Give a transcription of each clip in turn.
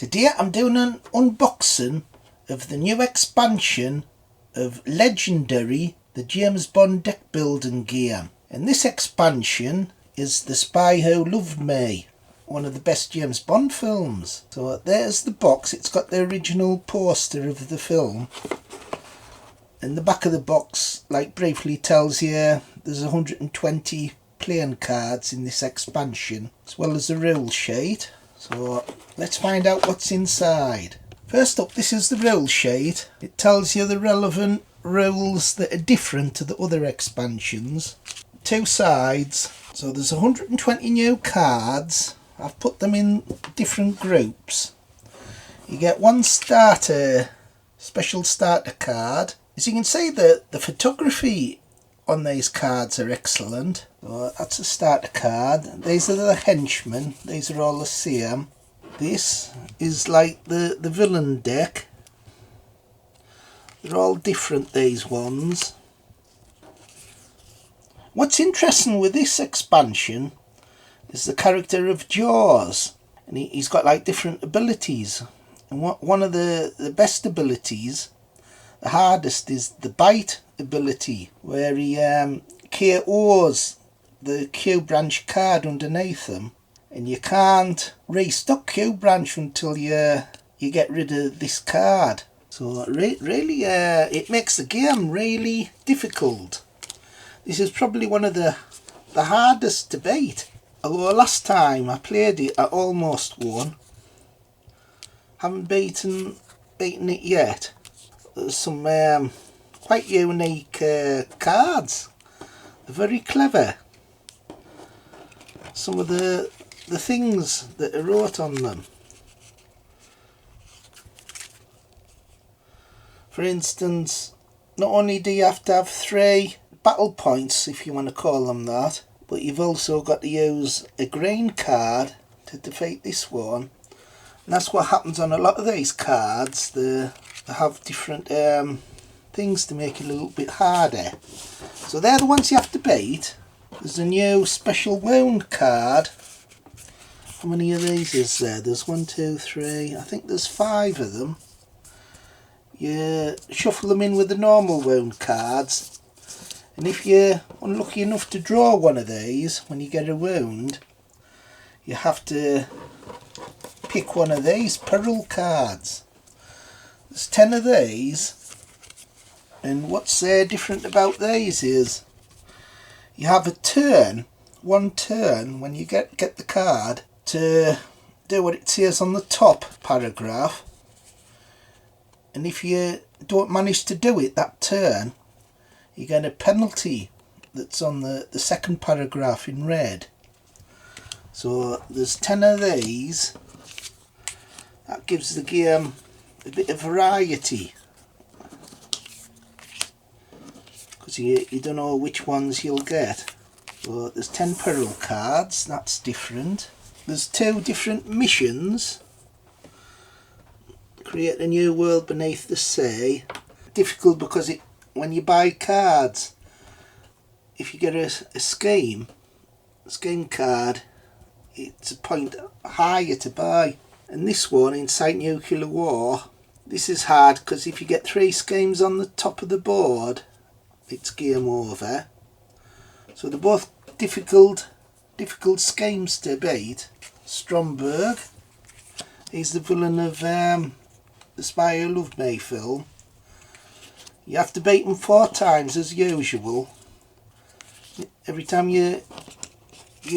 Today I'm doing an unboxing of the new expansion of Legendary, the James Bond deck building game. And this expansion is The Spy Who Loved Me, one of the best James Bond films. So there's the box. It's got the original poster of the film. And the back of the box, like, briefly tells you there's 120 playing cards in this expansion, as well as the rule sheet. So let's find out what's inside. First up, this is the rule sheet. It tells you the relevant rules that are different to the other expansions. Two sides. So there's 120 new cards. I've put them in different groups. You get one starter, special starter card. As you can see, the photography on these cards are excellent. So that's a starter card. These are the henchmen. These are all the same. This is like the villain deck. They're all different, these ones. What's interesting with this expansion is the character of Jaws. And he's got like different abilities. And one of the best abilities, the hardest, is the bite ability, where he KOs the Q branch card underneath him, and you can't restock Q branch until you get rid of this card. So really it makes the game really difficult. This is probably one of the hardest to beat. Although last time I played it I almost won. Haven't beaten it yet. There's some quite unique cards. They're very clever. Some of the things that are wrote on them. For instance, not only do you have to have 3 battle points, if you want to call them that, but you've also got to use a green card to defeat this one. And that's what happens on a lot of these cards. They have different things to make it a little bit harder. So they're the ones you have to beat. There's a new special wound card. How many of these is there? There's 1, 2, 3. I think there's 5 of them. You shuffle them in with the normal wound cards. And if you're unlucky enough to draw one of these when you get a wound, you have to pick one of these peril cards. There's 10 of these. And what's different about these is you have a turn, one turn, when you get the card to do what it says on the top paragraph. And if you don't manage to do it that turn, you get a penalty that's on the second paragraph in red. So there's 10 of these. That gives the game a bit of variety, because you don't know which ones you'll get. So there's 10 peril cards, that's different. There's 2 different missions. Create a new world beneath the sea. Difficult because when you buy cards, if you get a scheme card, it's a point higher to buy. And this one, Incite Nuclear War, this is hard because if you get 3 schemes on the top of the board, it's game over. So they're both difficult schemes to beat. Stromberg, he's the villain of The Spy Who Loved Me film. You have to beat him 4 times as usual. Every time you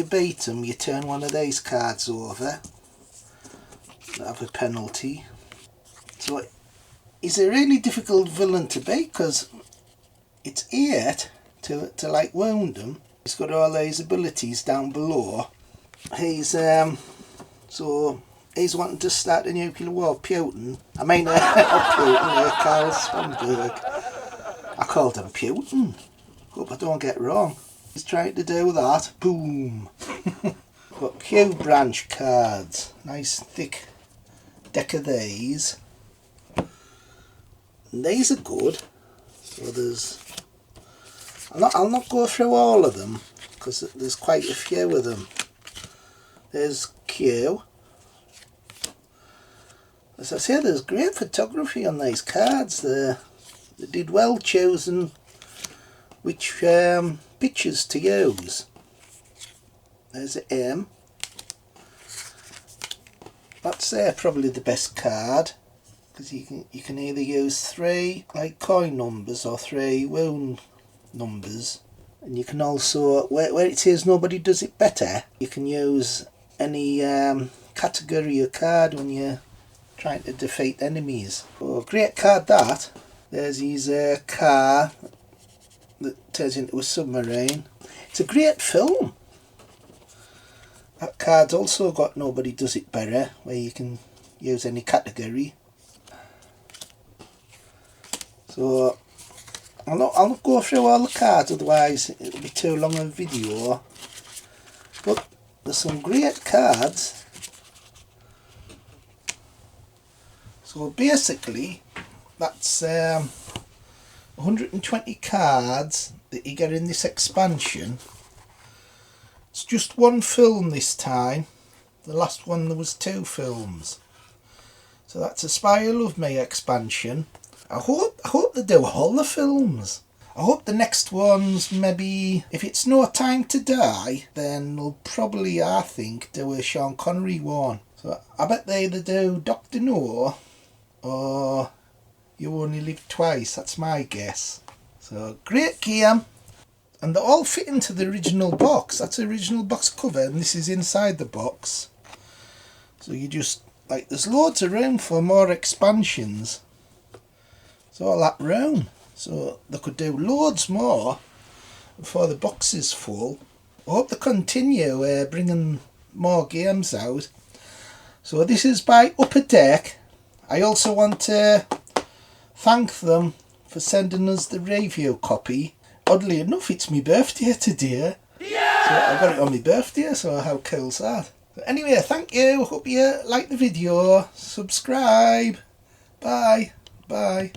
beat him, you turn one of these cards over. Have a penalty. So he's a really difficult villain to beat because it's 8 to like wound him. He's got all these abilities down below. He's so he's wanting to start a nuclear war. Putin. I mean not Putin, Carl Stromberg. I called him Putin. Hope I don't get wrong. He's trying to do that. Boom. Got Q branch cards. Nice thick deck of these. And these are good. So there's, I'll not go through all of them because there's quite a few of them. There's Q. As I say, there's great photography on these cards. They did well choosing which pictures to use. There's an M. That's probably the best card, because you can either use 3 like coin numbers or 3 wound numbers, and you can also, where it says nobody does it better, you can use any category of card when you're trying to defeat enemies. Oh, great card that. There's his car that turns into a submarine. It's a great film. That card's also got Nobody Does It Better, where you can use any category. So I'll not go through all the cards, otherwise it'll be too long a video. But there's some great cards. So basically that's 120 cards that you get in this expansion. It's just one film this time. The last one there was 2 films. So that's a Spy Who Loved Me expansion. I hope they do all the films. I hope the next ones, maybe if it's No Time to Die, then they'll probably, I think, do a Sean Connery one. So I bet they either do Dr. No or You Only Live Twice. That's my guess. So great game. And they all fit into the original box. That's the original box cover, and this is inside the box. So you just, like, there's loads of room for more expansions. It's all that room. So they could do loads more before the box is full. I hope they continue bringing more games out. So this is by Upper Deck. I also want to thank them for sending us the review copy. Oddly enough, it's my birthday today. Yeah! So I got it on my birthday, so how cool's that? So anyway, thank you. Hope you like the video. Subscribe. Bye. Bye.